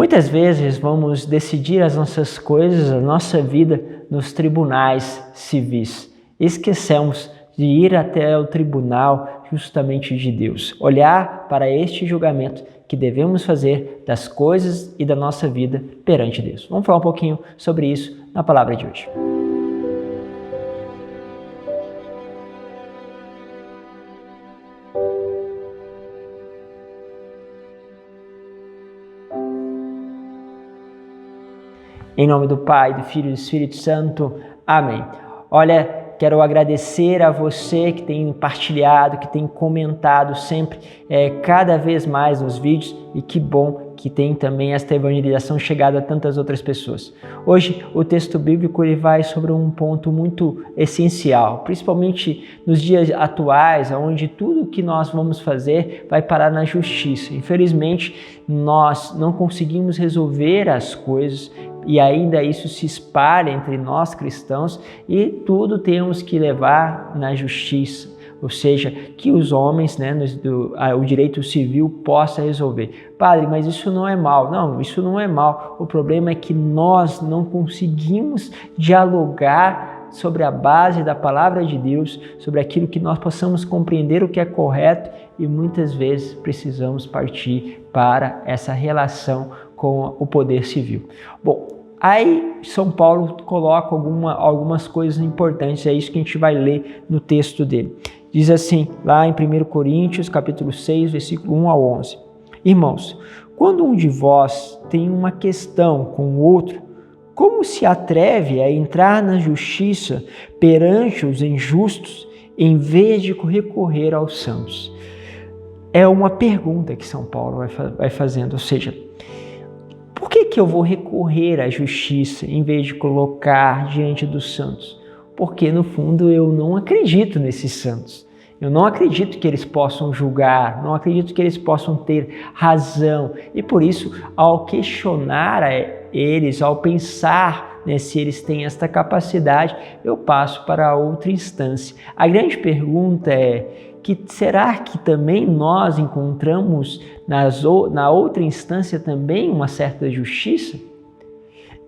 Muitas vezes vamos decidir as nossas coisas, a nossa vida, nos tribunais civis. Esquecemos de ir até o tribunal justamente de Deus, olhar para este julgamento que devemos fazer das coisas e da nossa vida perante Deus. Vamos falar um pouquinho sobre isso na palavra de hoje. Em nome do Pai, do Filho e do Espírito Santo. Amém. Olha, quero agradecer a você que tem partilhado, que tem comentado sempre, cada vez mais nos vídeos, e que bom que tem também esta evangelização chegada a tantas outras pessoas. Hoje, o texto bíblico ele vai sobre um ponto muito essencial, principalmente nos dias atuais, onde tudo que nós vamos fazer vai parar na justiça. Infelizmente, nós não conseguimos resolver as coisas, e ainda isso se espalha entre nós cristãos, e tudo temos que levar na justiça, ou seja, que os homens, o direito civil possa resolver. Padre, mas isso não é mal. Não, isso não é mal. O problema é que nós não conseguimos dialogar sobre a base da palavra de Deus, sobre aquilo que nós possamos compreender o que é correto, e muitas vezes precisamos partir para essa relação com o poder civil. Bom, aí São Paulo coloca algumas coisas importantes, é isso que a gente vai ler no texto dele. Diz assim, lá em 1 Coríntios, capítulo 6, versículo 1 ao 11. Irmãos, quando um de vós tem uma questão com o outro, como se atreve a entrar na justiça perante os injustos, em vez de recorrer aos santos? É uma pergunta que São Paulo vai fazendo, ou seja, por que eu vou recorrer à justiça em vez de colocar diante dos santos? Porque, no fundo, eu não acredito nesses santos. Eu não acredito que eles possam julgar, não acredito que eles possam ter razão. E, por isso, ao questionar eles, ao pensar se eles têm esta capacidade, eu passo para outra instância. A grande pergunta é, será que também nós encontramos na outra instância também uma certa justiça?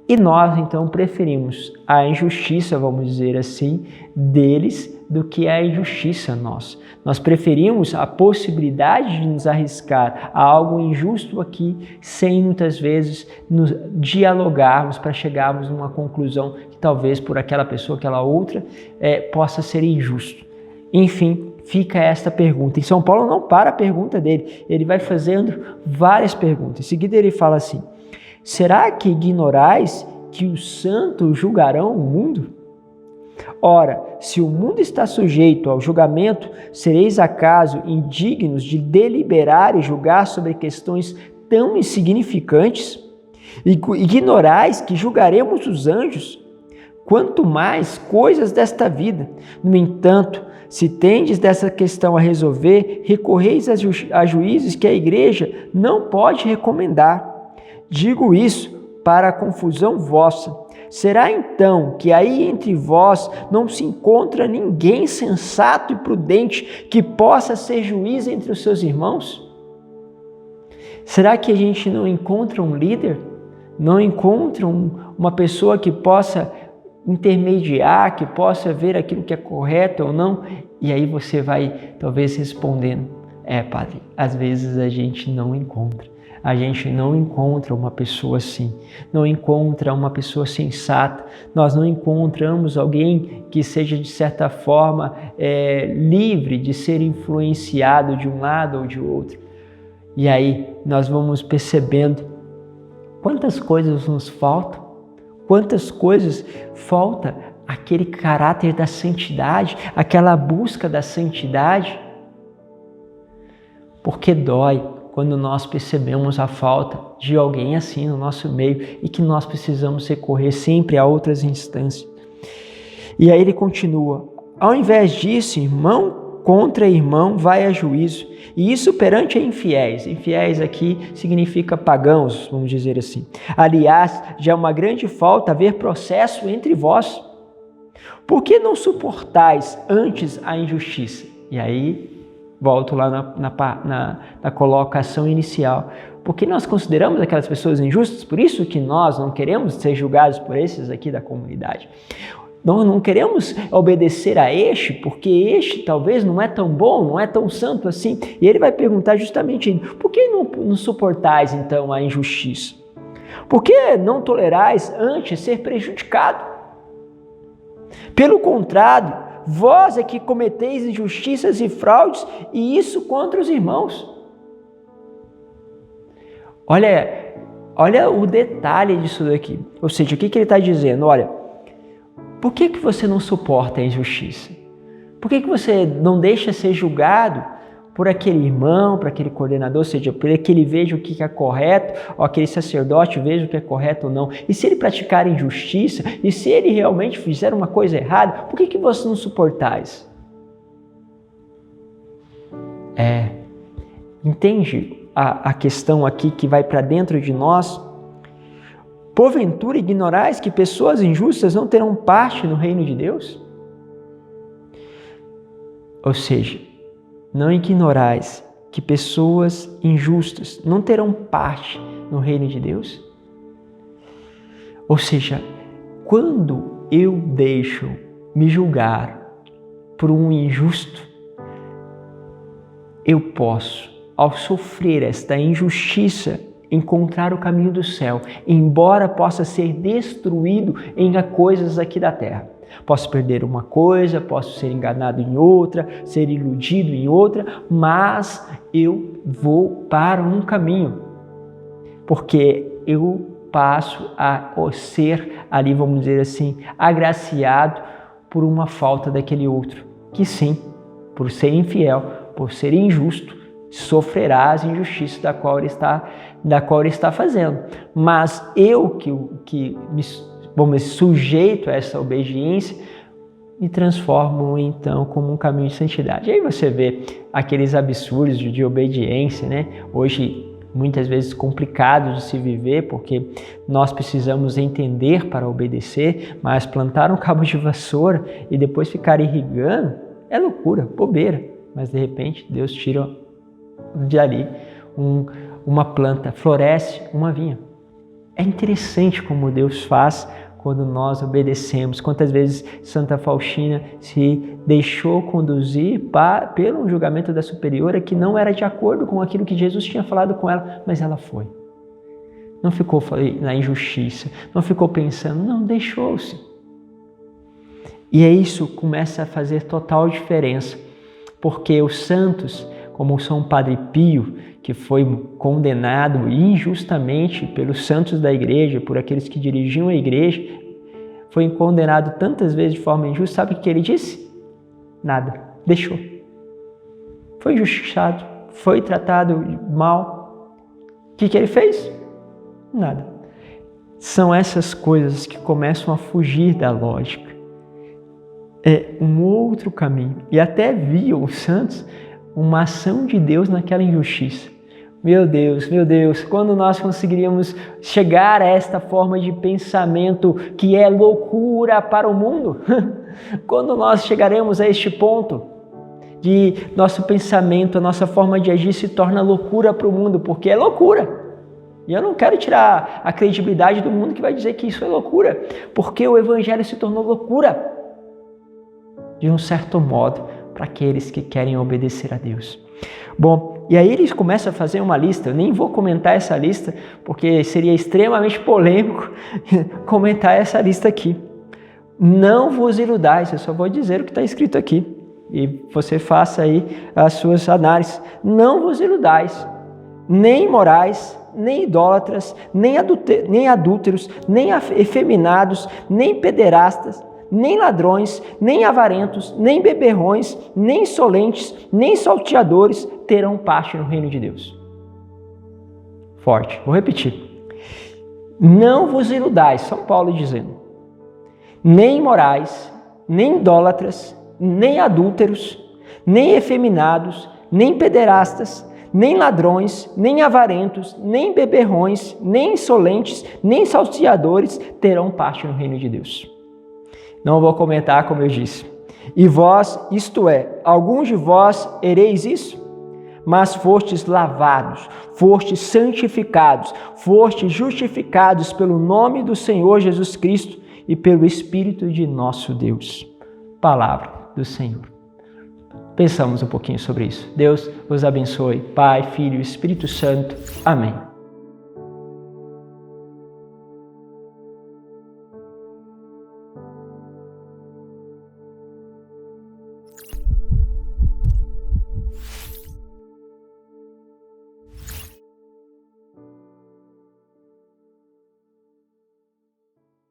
E nós, então, preferimos a injustiça, vamos dizer assim, deles do que a injustiça nossa. Nós preferimos a possibilidade de nos arriscar a algo injusto aqui, sem muitas vezes nos dialogarmos para chegarmos numa conclusão que talvez por aquela pessoa, aquela outra, possa ser injusto. Enfim, fica esta pergunta. E São Paulo não para a pergunta dele, ele vai fazendo várias perguntas. Em seguida ele fala assim, será que ignorais que os santos julgarão o mundo? Ora, se o mundo está sujeito ao julgamento, sereis acaso indignos de deliberar e julgar sobre questões tão insignificantes? Ignorais que julgaremos os anjos? Quanto mais coisas desta vida. No entanto, se tendes dessa questão a resolver, recorreis a juízes que a igreja não pode recomendar. Digo isso para a confusão vossa. Será então que aí entre vós não se encontra ninguém sensato e prudente que possa ser juiz entre os seus irmãos? Será que a gente não encontra um líder? Não encontra uma pessoa que possa intermediar, que possa ver aquilo que é correto ou não? E aí você vai talvez respondendo, padre, às vezes a gente não encontra. A gente não encontra uma pessoa assim, não encontra uma pessoa sensata, nós não encontramos alguém que seja de certa forma livre de ser influenciado de um lado ou de outro. E aí nós vamos percebendo quantas coisas nos faltam, quantas coisas falta aquele caráter da santidade, aquela busca da santidade, porque dói quando nós percebemos a falta de alguém assim no nosso meio e que nós precisamos recorrer sempre a outras instâncias. E aí ele continua, ao invés disso, irmão contra irmão vai a juízo, e isso perante infiéis. Infiéis aqui significa pagãos, vamos dizer assim. Aliás, já é uma grande falta haver processo entre vós. Por que não suportais antes a injustiça? E aí volto lá na colocação inicial. Porque nós consideramos aquelas pessoas injustas, por isso que nós não queremos ser julgados por esses aqui da comunidade. Nós não queremos obedecer a este, porque este talvez não é tão bom, não é tão santo assim. E ele vai perguntar justamente, por que não suportais então a injustiça? Por que não tolerais antes ser prejudicado? Pelo contrário, vós é que cometeis injustiças e fraudes, e isso contra os irmãos. Olha o detalhe disso daqui. Ou seja, o que ele está dizendo? Olha, por que você não suporta a injustiça? Por que você não deixa ser julgado por aquele irmão, por aquele coordenador, ou seja, por que ele veja o que é correto, ou aquele sacerdote veja o que é correto ou não? E se ele praticar injustiça, e se ele realmente fizer uma coisa errada, por que você não suportais? Entende a questão aqui que vai para dentro de nós? Porventura ignorais que pessoas injustas não terão parte no reino de Deus? Ou seja, não ignorais que pessoas injustas não terão parte no reino de Deus? Ou seja, quando eu deixo me julgar por um injusto, eu posso, ao sofrer esta injustiça, encontrar o caminho do céu, embora possa ser destruído em coisas aqui da terra. Posso perder uma coisa, posso ser enganado em outra, ser iludido em outra, mas eu vou para um caminho, porque eu passo a ser ali, vamos dizer assim, agraciado por uma falta daquele outro, que sim, por ser infiel, por ser injusto, sofrerá as injustiças da qual ele está fazendo. Mas eu que me sujeito a essa obediência, me transformo então como um caminho de santidade. E aí você vê aqueles absurdos de obediência, né? Hoje muitas vezes complicados de se viver, porque nós precisamos entender para obedecer, mas plantar um cabo de vassoura e depois ficar irrigando é loucura, bobeira. Mas de repente Deus tira de ali uma planta, floresce uma vinha. É interessante como Deus faz quando nós obedecemos. Quantas vezes Santa Faustina se deixou conduzir pelo julgamento da superiora que não era de acordo com aquilo que Jesus tinha falado com ela, mas ela foi. Não ficou na injustiça, não ficou pensando, não, deixou-se. E isso começa a fazer total diferença, porque os santos, como São Padre Pio, que foi condenado injustamente pelos santos da igreja, por aqueles que dirigiam a igreja, foi condenado tantas vezes de forma injusta, sabe o que ele disse? Nada, deixou. Foi injustiçado, foi tratado mal. O que ele fez? Nada. São essas coisas que começam a fugir da lógica. É um outro caminho. E até viam os santos uma ação de Deus naquela injustiça. Meu Deus, quando nós conseguiríamos chegar a esta forma de pensamento que é loucura para o mundo? Quando nós chegaremos a este ponto de nosso pensamento, a nossa forma de agir se torna loucura para o mundo, porque é loucura. E eu não quero tirar a credibilidade do mundo que vai dizer que isso é loucura, porque o Evangelho se tornou loucura, de um certo modo, para aqueles que querem obedecer a Deus. Bom, e aí eles começam a fazer uma lista. Eu nem vou comentar essa lista, porque seria extremamente polêmico comentar essa lista aqui. Não vos iludais, eu só vou dizer o que está escrito aqui, e você faça aí as suas análises. Não vos iludais, nem imorais, nem idólatras, nem adúlteros, nem efeminados, nem pederastas, nem ladrões, nem avarentos, nem beberrões, nem insolentes, nem salteadores terão parte no reino de Deus. Forte, vou repetir. Não vos iludais, São Paulo dizendo, nem imorais, nem idólatras, nem adúlteros, nem efeminados, nem pederastas, nem ladrões, nem avarentos, nem beberrões, nem insolentes, nem salteadores terão parte no reino de Deus. Não vou comentar, como eu disse. E vós, isto é, alguns de vós ereis isso? mas fostes lavados, fostes santificados, fostes justificados pelo nome do Senhor Jesus Cristo e pelo Espírito de nosso Deus. Palavra do Senhor. Pensamos um pouquinho sobre isso. Deus vos abençoe. Pai, Filho e Espírito Santo. Amém.